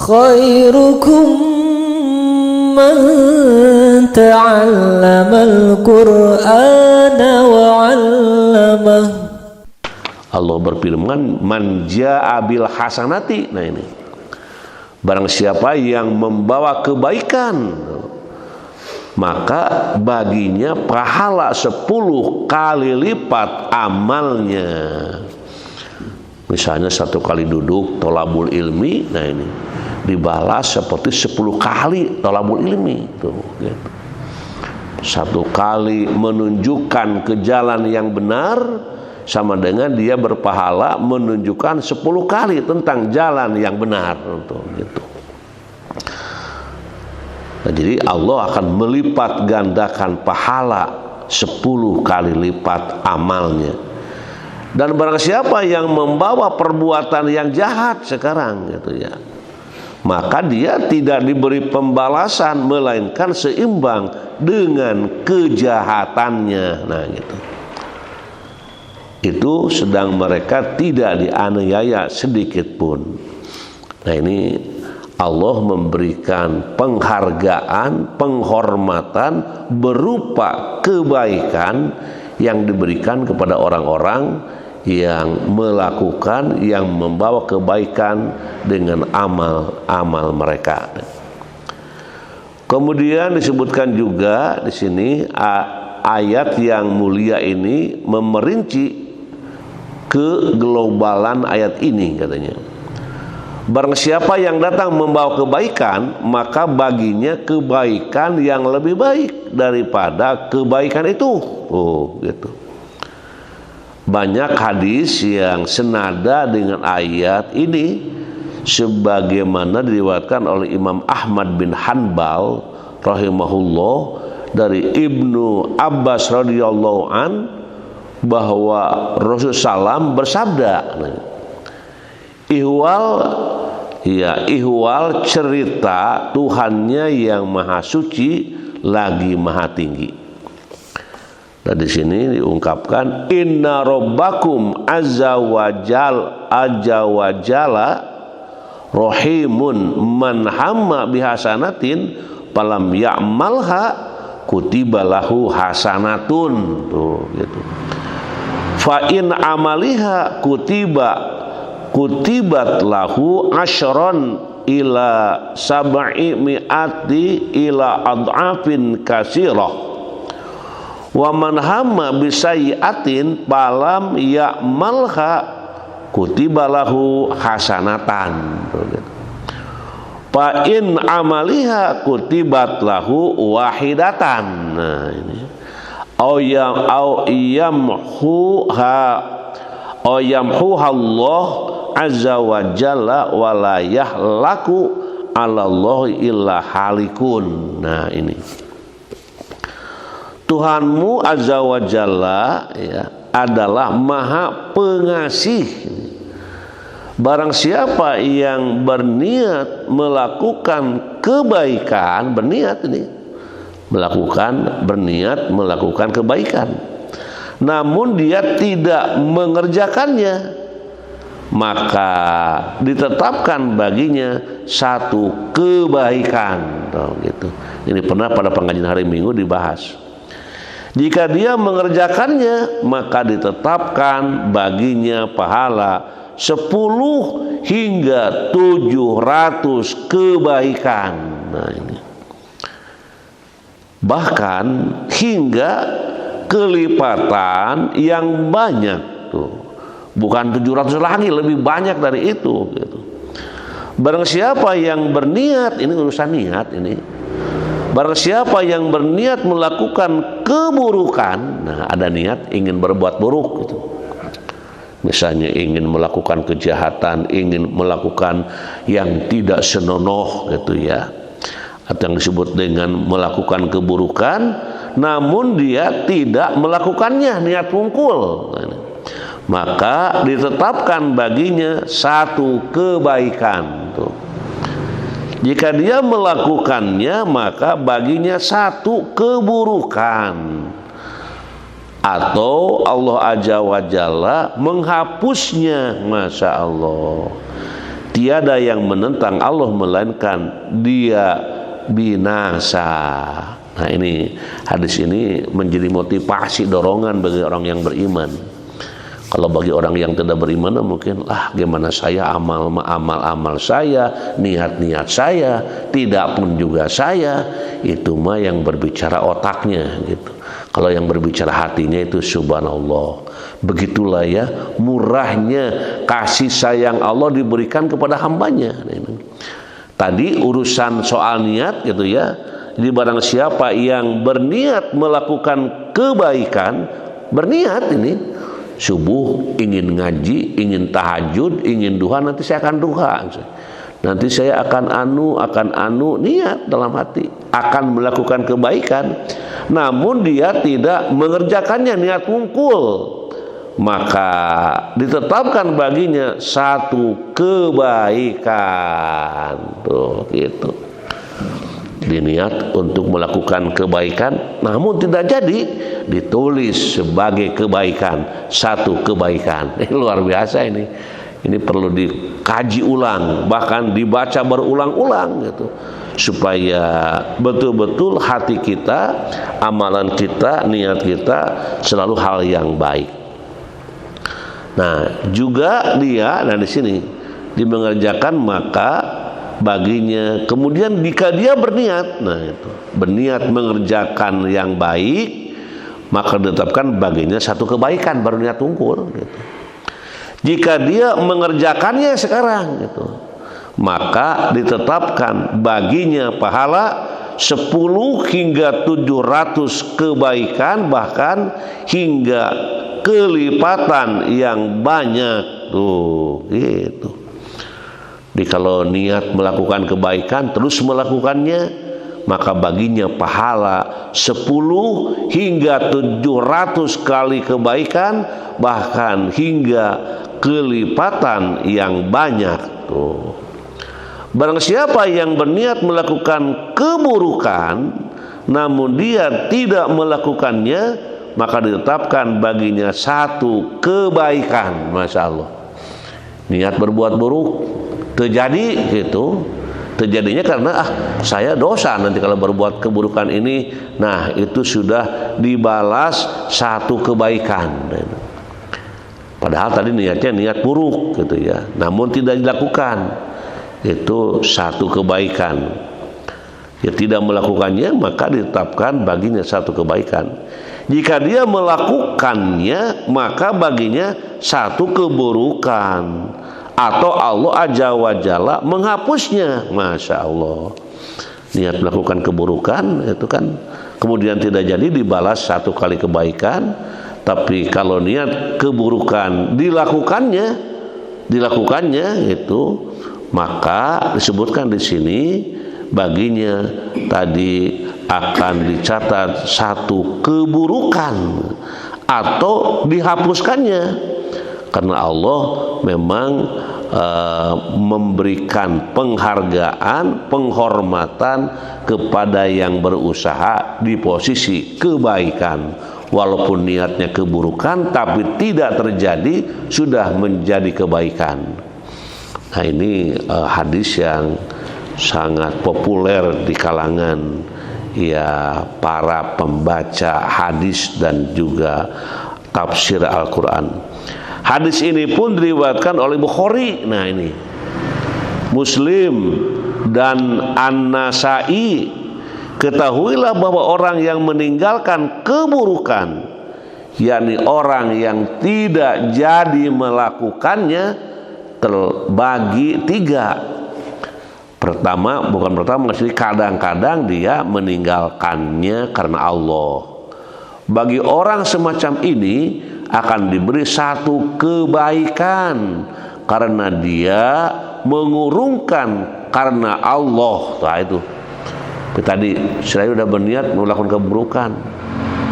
khairukum man ta'allamal Qur'ana wa 'allamah. Allah berfirman, man jaa'a bil hasanati. Nah ini, barang siapa yang membawa kebaikan, maka baginya pahala 10 kali lipat amalnya. Misalnya 1 kali duduk tolabul ilmi, nah ini dibalas seperti 10 kali tolabul ilmi tuh, gitu. 1 kali menunjukkan ke jalan yang benar sama dengan dia berpahala menunjukkan 10 kali tentang jalan yang benar tuh, gitu. Nah, jadi Allah akan melipat gandakan pahala 10 kali lipat amalnya. Dan barang siapa yang membawa perbuatan yang jahat sekarang gitu ya, maka dia tidak diberi pembalasan melainkan seimbang dengan kejahatannya. Nah gitu. Itu sedang mereka tidak dianiaya sedikit pun. Nah ini Allah memberikan penghargaan, penghormatan berupa kebaikan yang diberikan kepada orang-orang yang melakukan, yang membawa kebaikan dengan amal-amal mereka. Kemudian disebutkan juga di sini ayat yang mulia ini memerinci keglobalan ayat ini, katanya. Barang siapa yang datang membawa kebaikan, maka baginya kebaikan yang lebih baik daripada kebaikan itu. Oh, gitu. Banyak hadis yang senada dengan ayat ini, sebagaimana diriwayatkan oleh Imam Ahmad bin Hanbal rahimahullah dari Ibnu Abbas radhiyallahu an, bahwa Rasulullah SAW bersabda, ihwal cerita Tuhannya yang maha suci lagi maha tinggi. Dan di sini diungkapkan, inna rabbakum azza wa jalla rahimun man hamma bihasanatin falam ya'malha kutiba lahu hasanatun. Tuh gitu. Fa in amaliha kutibat lahu asyron ila sab'i mi'ati ila ad'afin kasirah. Wa man hamma bisayyi'atin falam ya'malha kutiba lahu hasanatan. Fa in amaliha kutibat lahu wahidatan. Nah ini. Au yamhuha Allah azza wa jalla wa la yahlaku 'ala Allah illa halikun. Nah ini, Tuhanmu azza wa jalla ya, adalah maha pengasih. Barang siapa yang berniat melakukan kebaikan, berniat melakukan kebaikan, namun dia tidak mengerjakannya, maka ditetapkan baginya 1 kebaikan. Gitu. Ini pernah pada pengajian hari Minggu dibahas. Jika dia mengerjakannya, maka ditetapkan baginya pahala 10 hingga 700 kebaikan. Nah ini, bahkan hingga kelipatan yang banyak tuh, bukan 700 lagi, lebih banyak dari itu gitu. Barang siapa yang berniat, ini urusan niat ini, barang siapa yang berniat melakukan keburukan, nah ada niat ingin berbuat buruk gitu, misalnya ingin melakukan kejahatan, ingin melakukan yang tidak senonoh gitu ya, atau yang disebut dengan melakukan keburukan, namun dia tidak melakukannya, niat pungkul, maka ditetapkan baginya 1 kebaikan. Tuh. Jika dia melakukannya, maka baginya 1 keburukan, atau Allah azza wa jalla menghapusnya. Masya Allah, tiada yang menentang Allah melainkan dia binasa. Nah, ini hadis ini menjadi motivasi, dorongan bagi orang yang beriman. Kalau bagi orang yang tidak beriman mungkin gimana saya amal saya, niat saya, tidak pun juga saya. Itu mah yang berbicara otaknya gitu. Kalau yang berbicara hatinya itu subhanallah. Begitulah ya murahnya kasih sayang Allah diberikan kepada hambanya. Tadi urusan soal niat gitu ya. Jadi barang siapa yang berniat melakukan kebaikan, berniat ini subuh ingin ngaji, ingin tahajud, ingin duha, nanti saya akan duha. Nanti saya akan anu niat dalam hati akan melakukan kebaikan. Namun dia tidak mengerjakannya, niat wungkul. Maka ditetapkan baginya satu kebaikan. Tuh gitu. Diniat untuk melakukan kebaikan namun tidak jadi, ditulis sebagai kebaikan, satu kebaikan. Ini luar biasa ini. Ini perlu dikaji ulang, bahkan dibaca berulang-ulang gitu, supaya betul-betul hati kita, amalan kita, niat kita selalu hal yang baik. Nah, juga dia di sini dimengerjakan maka baginya. Kemudian jika dia berniat, berniat mengerjakan yang baik, maka ditetapkan baginya satu kebaikan, baru niat unggul gitu. Jika dia mengerjakannya sekarang gitu, maka ditetapkan baginya pahala 10 hingga 700 kebaikan, bahkan hingga kelipatan yang banyak tuh gitu. Jadi kalau niat melakukan kebaikan terus melakukannya, maka baginya pahala 10 hingga 700 kali kebaikan, bahkan hingga kelipatan yang banyak tuh. Barang siapa yang berniat melakukan keburukan namun dia tidak melakukannya, maka ditetapkan baginya satu kebaikan. Masya Allah. Niat berbuat buruk terjadi gitu, terjadinya karena saya dosa, nanti kalau berbuat keburukan ini, nah itu sudah dibalas satu kebaikan. Padahal tadi niatnya niat buruk gitu ya, namun tidak dilakukan, itu satu kebaikan. Ya, tidak melakukannya maka ditetapkan baginya satu kebaikan. Jika dia melakukannya maka baginya satu keburukan, atau Allah Azza wa Jalla menghapusnya. Masya Allah. Niat melakukan keburukan itu kan kemudian tidak jadi, dibalas satu kali kebaikan. Tapi kalau niat keburukan dilakukannya itu, maka disebutkan di sini baginya tadi akan dicatat satu keburukan atau dihapuskannya. Karena Allah memang memberikan penghargaan, penghormatan kepada yang berusaha di posisi kebaikan. Walaupun niatnya keburukan, tapi tidak terjadi, sudah menjadi kebaikan. Nah, ini hadis yang sangat populer di kalangan ya para pembaca hadis dan juga tafsir Al-Quran. Hadis ini pun diriwayatkan oleh Bukhari, nah ini, Muslim dan An-Nasai. Ketahuilah bahwa orang yang meninggalkan keburukan, yakni orang yang tidak jadi melakukannya, terbagi 3. Bukan pertama, kadang-kadang dia meninggalkannya karena Allah. Bagi orang semacam ini akan diberi satu kebaikan karena dia mengurungkan karena Allah. Nah itu tadi, saya sudah berniat melakukan keburukan,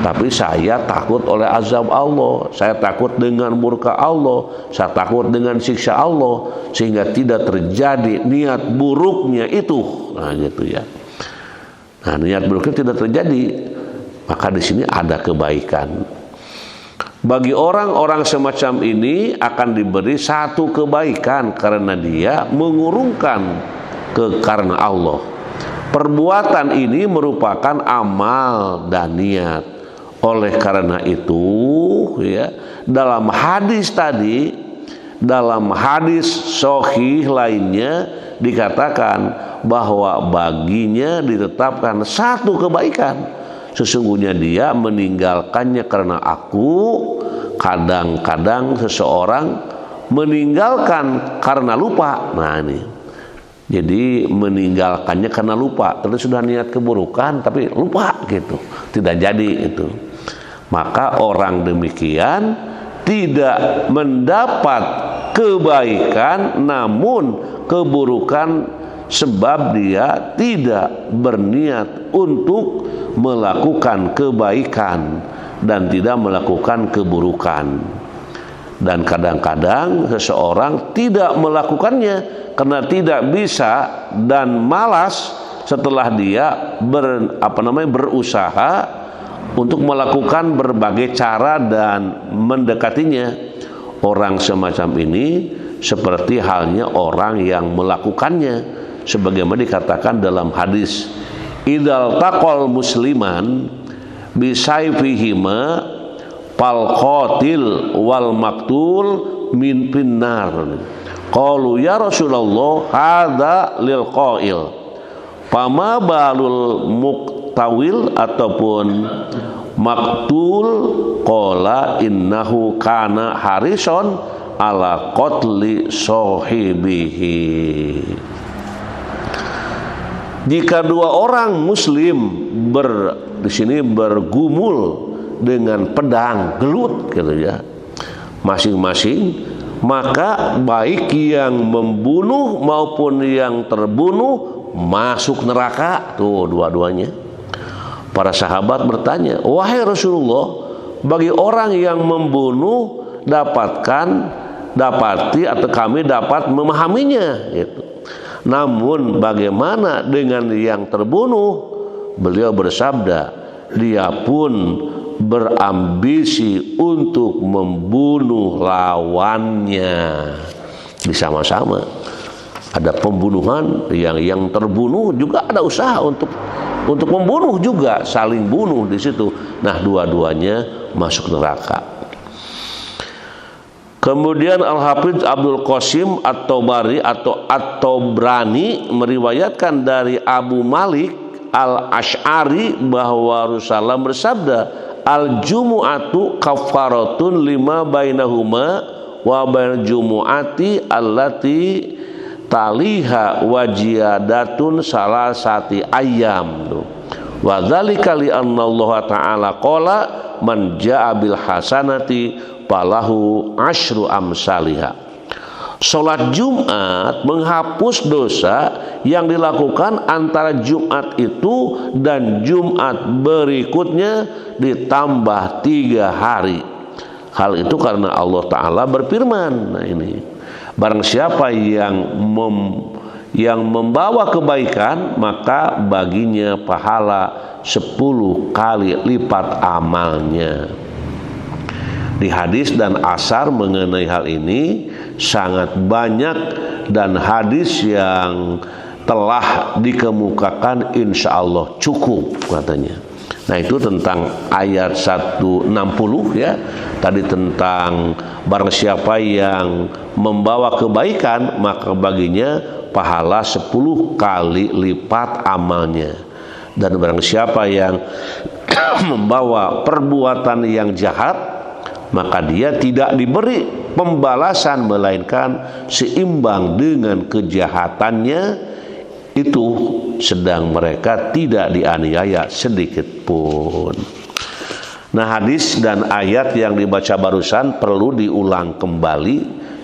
tapi saya takut oleh azab Allah, saya takut dengan murka Allah, saya takut dengan siksa Allah, sehingga tidak terjadi niat buruknya itu. Nah gitu ya. Nah, niat buruknya tidak terjadi, maka di sini ada kebaikan. Bagi orang-orang semacam ini akan diberi satu kebaikan karena dia mengurungkan karena Allah. Perbuatan ini merupakan amal dan niat. Oleh karena itu, ya, dalam hadis tadi, dalam hadis sahih lainnya dikatakan bahwa baginya ditetapkan satu kebaikan. Sesungguhnya dia meninggalkannya karena aku. Kadang-kadang seseorang meninggalkan karena lupa. Nah ini, jadi meninggalkannya karena lupa. Terus sudah niat keburukan tapi lupa gitu, tidak jadi itu. Maka orang demikian tidak mendapat kebaikan, namun keburukan, sebab dia tidak berniat untuk melakukan kebaikan dan tidak melakukan keburukan. Dan kadang-kadang seseorang tidak melakukannya karena tidak bisa dan malas setelah dia berusaha untuk melakukan berbagai cara dan mendekatinya. Orang semacam ini seperti halnya orang yang melakukannya, sebagaimana dikatakan dalam hadis, idzal taqal musliman bisayfihima fal qatil wal maktul min finnar. Qalu ya Rasulullah hadza lil qail fama balul muktawil ataupun maktul, qala innahu kana harison ala qatli sahibihi. Jika dua orang muslim di sini bergumul dengan pedang gelut gitu ya, masing-masing, maka baik yang membunuh maupun yang terbunuh masuk neraka tuh dua-duanya. Para sahabat bertanya, wahai Rasulullah, bagi orang yang membunuh dapati atau kami dapat memahaminya gitu. Namun bagaimana dengan yang terbunuh? Beliau bersabda, dia pun berambisi untuk membunuh lawannya. Bersama-sama ada pembunuhan, yang terbunuh juga ada usaha untuk membunuh juga, saling bunuh di situ. Nah, dua-duanya masuk neraka. Kemudian Al-Hafidz Abdul Qasim At-Tabari atau At-Tabrani meriwayatkan dari Abu Malik Al-Asy'ari bahwa Rasulullah bersabda, al-jumu'atu kafaratun lima bainahuma wa bainal jumu'ati allati taliha wajiadatun salasati ayyam. Wa dzalika li anna Allah Ta'ala qala man jaa'a bil hasanati falahu asyru amsalihha. Salat Jumat menghapus dosa yang dilakukan antara Jumat itu dan Jumat berikutnya ditambah 3 hari. Hal itu karena Allah Ta'ala berfirman, nah ini, barang siapa yang membawa kebaikan, maka baginya pahala 10 kali lipat amalnya. Di hadis dan asar mengenai hal ini sangat banyak, dan hadis yang telah dikemukakan insya Allah cukup katanya. Nah itu tentang ayat 160 ya. Tadi tentang barang siapa yang membawa kebaikan maka baginya pahala 10 kali lipat amalnya. Dan barang siapa yang membawa perbuatan yang jahat maka dia tidak diberi pembalasan melainkan seimbang dengan kejahatannya itu, sedang mereka tidak dianiaya sedikit pun. Nah, hadis dan ayat yang dibaca barusan perlu diulang kembali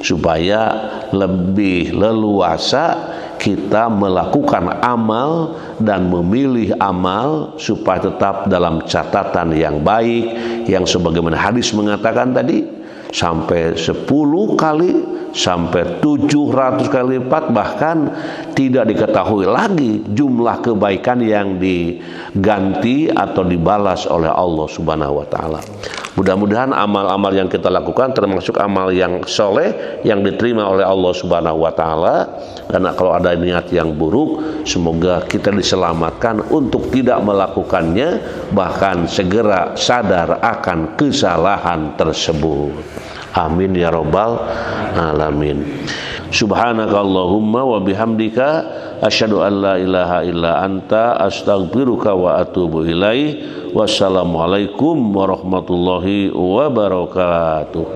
supaya lebih leluasa kita melakukan amal dan memilih amal supaya tetap dalam catatan yang baik, yang sebagaimana hadis mengatakan tadi sampai 10 kali sampai 700 kali lipat, bahkan tidak diketahui lagi jumlah kebaikan yang diganti atau dibalas oleh Allah Subhanahu wa taala. Mudah-mudahan amal-amal yang kita lakukan termasuk amal yang soleh yang diterima oleh Allah Subhanahu wa taala. Karena kalau ada niat yang buruk, semoga kita diselamatkan untuk tidak melakukannya, bahkan segera sadar akan kesalahan tersebut. Amin ya rabbal alamin. Subhanakallahumma wa bihamdika asyhadu an la ilaha illa anta astaghfiruka wa atubu ilaih. Wassalamualaikum warahmatullahi wabarakatuh.